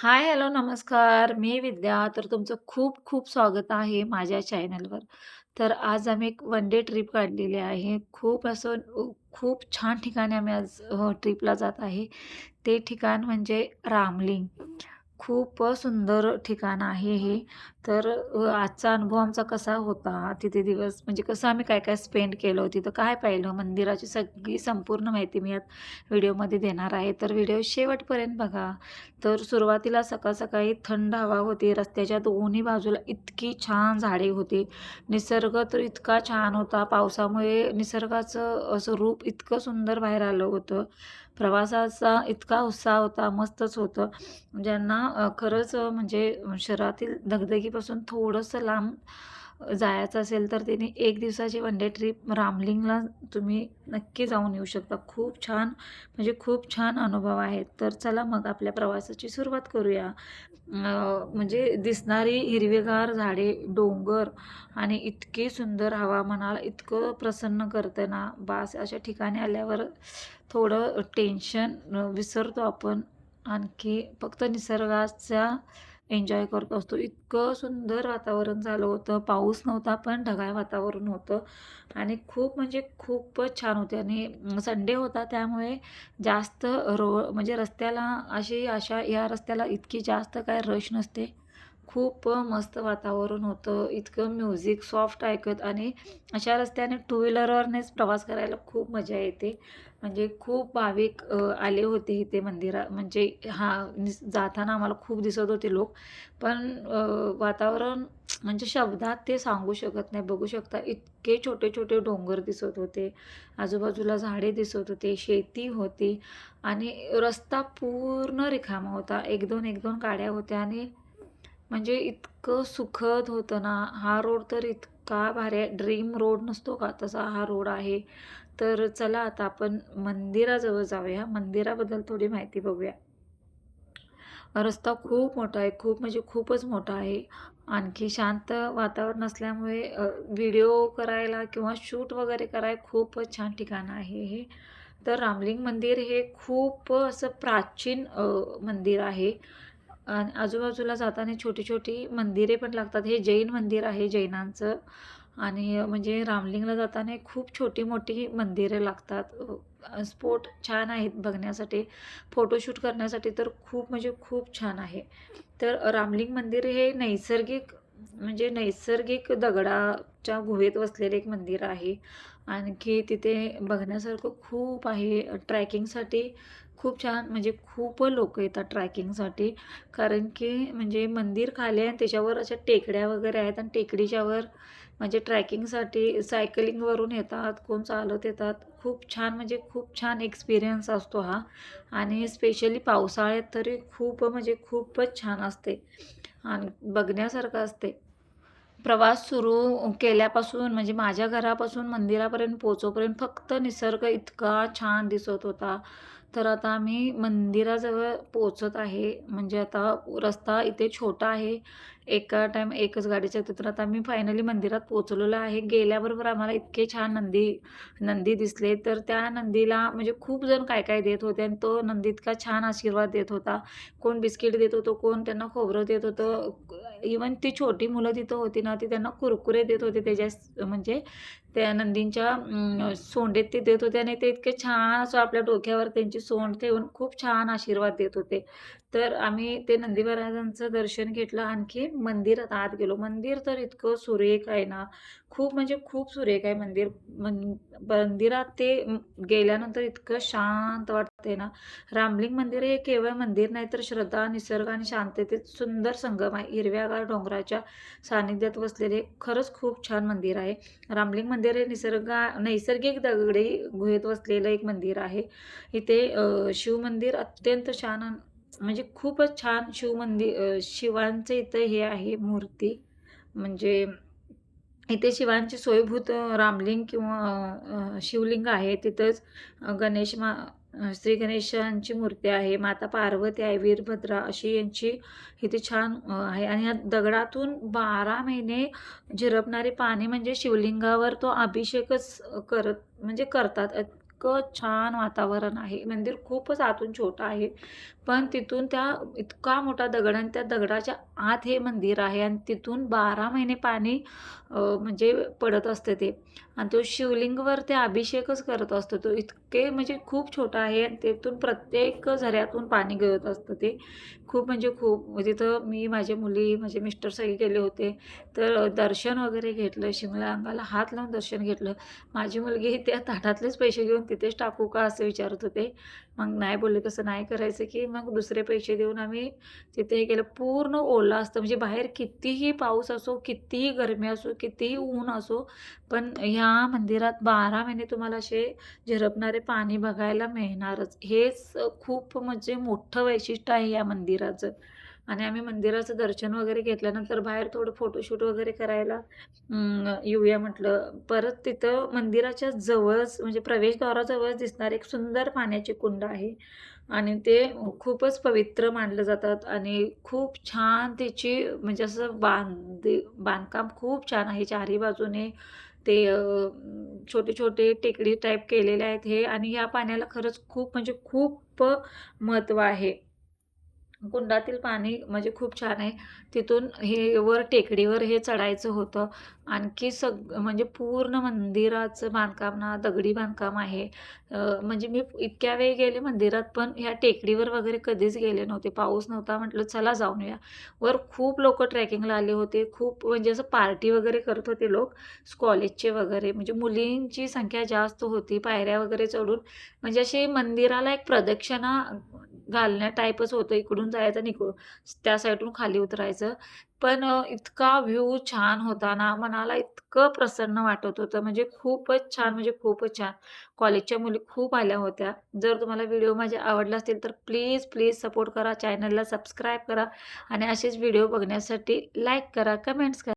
हाय, hello, नमस्कार. मी विद्या. तर तुमचं खूप खूप स्वागत आहे माझ्या चॅनलवर. तर आज आम्ही एक वन डे ट्रिप काढलेली आहे. खूप छान ठिकाणी आम्ही आज ट्रिपला जात आहे. ते ठिकाण म्हणजे रामलिंग. खूप सुंदर ठिकाण आहे हे. तर आजचा अनुभव आमचा कसा होता, तिथे दिवस म्हणजे कसं आम्ही काय-काय स्पेंड केलं, तिथं काय पाहिलं, मंदिराची सगळी संपूर्ण माहिती मी यात व्हिडिओमध्ये देणार आहे. तर व्हिडिओ शेवटपर्यंत बघा. तर सुरुवातीला सकाळ-सकाळी थंड हवा होती. रस्त्याच्या दोन्ही बाजूला इतकी छान झाडे होती. निसर्ग तर इतका छान होता. पावसामुळे निसर्गाचं असं रूप इतकं सुंदर बाहेर आलं होतं. प्रवासाचा इतका उत्साह होता, मस्तच होतं. ज्यांना खरंच म्हणजे शहरातील दगदगीपासून थोडंसं लांब जायचं असेल, तर त्यांनी 1 दिवसाची वन डे ट्रिप रामलिंगला तुम्ही नक्की जाऊन येऊ शकता. खूप छान म्हणजे खूप छान अनुभव आहेत. तर चला मग आपल्या प्रवासाची सुरुवात करूया. म्हणजे दिसणारी हिरवीगार झाडे, डोंगर आणि इतकी सुंदर हवा मनाला इतकं प्रसन्न करतं ना, बास अशा ठिकाणी आल्यावर थोडं टेन्शन विसरतो आपण. आणखी फक्त निसर्गाचा एन्जॉय करत असतो. इतकं सुंदर वातावरण झालं होतं. पाऊस नव्हता, पण ढगाळ वातावरण होतं आणि खूप म्हणजे खूपच छान होते आणि संडे होता त्यामुळे जास्त म्हणजे रस्त्याला अशा या रस्त्याला इतकी जास्त काय रश नसते. खूप मस्त वातावरण होतं. इतकं म्युझिक सॉफ्ट ऐकत आणि अशा रस्त्याने टू व्हीलरवरनेच प्रवास करायला खूप मजा येते. म्हणजे खूप भाविक आले होते इथे म्हणजे जाताना आम्हाला खूप दिसत होते लोक. पण वातावरण म्हणजे शब्दात ते सांगू शकत नाही. बघू शकता इतके छोटे-छोटे डोंगर दिसत होते. आजूबाजूला झाडे दिसत होते, शेती होती आणि रस्ता पूर्ण रिकामा होता. 1-2 गाड्या होत्या आणि म्हणजे इतकं सुखद होतं ना, हा रोड तर इतका भारी आहे. ड्रीम रोड नसतो का, तसा हा रोड आहे. तर चला आता आपण मंदिराजवळ जाऊया. मंदिराबद्दल थोडी माहिती बघूया. रस्ता खूप मोठा आहे, खूप म्हणजे खूपच मोठा आहे. आणखी शांत वातावरण असल्यामुळे व्हिडिओ करायला किंवा शूट वगैरे करायला खूपच छान ठिकाण आहे हे. तर रामलिंग मंदिर हे खूप असं प्राचीन मंदिर आहे. आणि आजूबाजूला जाताना छोटी-छोटी मंदिरे पण लागतात. हे जैन मंदिर आहे जैनांचं आणि म्हणजे रामलिंगला जाताना खूप छोटी-मोठी मंदिरे लागतात. स्पॉट छान आहेत बघण्यासाठी. फोटोशूट करण्यासाठी तर खूप म्हणजे खूप छान आहे. तर रामलिंग मंदिर हे नैसर्गिक दगडाच्या गुहेत वसलेले एक मंदिर आहे. आणखी तिथे बघण्यासारखं खूप आहे. ट्रॅकिंगसाठी खूप छान म्हणजे खूप लोकं येतात ट्रॅकिंगसाठी. कारण की म्हणजे मंदिर खाली आहे आणि त्याच्यावर अशा टेकड्या वगैरे आहेत आणि टेकडीच्यावर म्हणजे ट्रॅकिंगसाठी सायकलिंगवरून येतात, कोण चालत येतात. खूप छान म्हणजे खूप छान एक्सपिरियन्स असतो हा आणि स्पेशली पावसाळ्यात तरी म्हणजे खूपच छान असते आणि बघण्यासारखं असते. प्रवास सुरू केल्यापासून म्हणजे माझ्या घरापासून मंदिरापर्यंत पोहोचेपर्यंत फक्त निसर्ग इतका छान दिसत होता. तर आता आम्ही मंदिराजवळ पोहोचत आहे. म्हणजे आता रस्ता इथे छोटा आहे. एका टाईम एकच गाडी चालते. तर आता आम्ही फायनली मंदिरात पोहोचलेलो आहे. गेल्याबरोबर आम्हाला इतके छान नंदी दिसले. तर त्या नंदीला म्हणजे खूप जण काय-काय देत होते आणि तो नंदी इतका छान आशीर्वाद देत होता. कोण बिस्किट देत होतं, कोण त्यांना खोबरं देत होतं. इव्हन ती छोटी मुलं तिथं होती ना, ती त्यांना कुरकुरे देत होते म्हणजे त्या नंदींच्या सोंडेत ते देत होते आणि ते इतके छान असं आपल्या डोक्यावर त्यांची सोंड ठेवून खूप छान आशीर्वाद देत होते. तर आम्ही ते नंदी महाराजांचं दर्शन घेतलं. आणखी मंदिरात आत गेलो. मंदिर तर इतकं सुरेख आहे ना, खूप म्हणजे खूप सुरेख आहे मंदिर. मंदिरात गेल्यानंतर इतकं शांत वाटतंय ना. रामलिंग मंदिर हे केवळ मंदिर नाही, तर श्रद्धा, निसर्ग आणि शांततेत सुंदर संगम आहे. हिरव्यागार डोंगराच्या सानिध्यात वसलेले खरंच खूप छान मंदिर आहे. रामलिंग मंदिर हे नैसर्गिक दगडी गुहेत वसलेलं एक मंदिर आहे. इथे शिवमंदिर अत्यंत छान म्हणजे खूपच छान शिवांचं इथं हे आहे मूर्ती. म्हणजे इथे शिवांची स्वयंभूत रामलिंग किंवा शिवलिंग आहे. तिथंच श्री गणेशांची मूर्ती आहे, माता पार्वती आहे, वीरभद्रा अशी यांची इथे छान आहे आणि ह्या दगडातून 12 महिने झिरपणारे पाणी म्हणजे शिवलिंगावर तो अभिषेकच करतात. इतकं छान वातावरण आहे. मंदिर खूपच आतून छोटं आहे. पण तिथून त्या इतका मोठा दगड आणि त्या दगडाच्या आत हे मंदिर आहे आणि तिथून 12 महिने पाणी म्हणजे पडत असतं ते आणि तो शिवलिंगवर ते अभिषेकच करत असतो. तो इतके म्हणजे खूप छोटा आहे आणि तिथून प्रत्येक झऱ्यातून पाणी गळत असतं ते. खूप म्हणजे खूप तिथं मी, माझ्या मुली, माझे मिस्टर सगळे गेले होते. तर दर्शन वगैरे घेतलं. शिमला हात लावून दर्शन घेतलं. माझी मुलगी त्या ताटातलेच पैसे घेऊन तिथेच टाकू का असं विचारत होते. मग नाही बोलले, तसं नाही करायचं, की मग दुसरे पैसे देऊन आम्ही तिथे हे केलं. पूर्ण ओलं असतं म्हणजे बाहेर कितीही पाऊस असो, कितीही गरमी असो, कितीही ऊन असो, पण ह्या मंदिरात 12 महिने तुम्हाला असे झिरपणारे पाणी बघायला मिळणारच. हेच खूप म्हणजे मोठं वैशिष्ट्य आहे या मंदिराचं. आणि आम्ही मंदिराचं दर्शन वगैरे घेतल्यानंतर बाहेर थोडं फोटोशूट वगैरे करायला येऊया म्हटलं. परत तिथं मंदिराच्या जवळच म्हणजे प्रवेशद्वाराजवळच दिसणारी एक सुंदर पाण्याची कुंड आहे आणि ते खूपच पवित्र मानलं जातात आणि खूप छान त्याची म्हणजे असं बांधकाम खूप छान आहे. चारही बाजूने ते छोटे-छोटे टेकडी टाईप केलेले आहेत हे आणि या पाण्याला खरंच खूप म्हणजे खूप महत्त्व आहे. कुंडातील पाणी म्हणजे खूप छान आहे. तिथून हे वर टेकडीवर हे चढायचं होतं. आणखी म्हणजे पूर्ण मंदिराचं बांधकाम ना दगडी बांधकाम आहे. म्हणजे मी इतक्या वेळी गेले मंदिरात, पण ह्या टेकडीवर वगैरे कधीच गेले नव्हते. पाऊस नव्हता म्हटलं चला जाऊन येऊया. वर खूप लोकं ट्रेकिंगला आले होते. खूप म्हणजे असं पार्टी वगैरे करत होते लोक, कॉलेजचे वगैरे. म्हणजे मुलींची संख्या जास्त होती. पायऱ्या वगैरे चढून म्हणजे अशी मंदिराला एक प्रदक्षिणा घालण्या टाईपच होतं. इकडून जायचं आणि इकडून त्या साईडून खाली उतरायचं. पण इतका व्ह्यू छान होता ना, मनाला इतकं प्रसन्न वाटत होतं. म्हणजे खूपच छान, म्हणजे खूपच छान. कॉलेजच्या मुली खूप आल्या होत्या. जर तुम्हाला व्हिडिओ माझे आवडले असतील, तर प्लीज, प्लीज सपोर्ट करा. चॅनलला सबस्क्राईब करा आणि असेच व्हिडिओ बघण्यासाठी लाईक करा, कमेंट्स करा.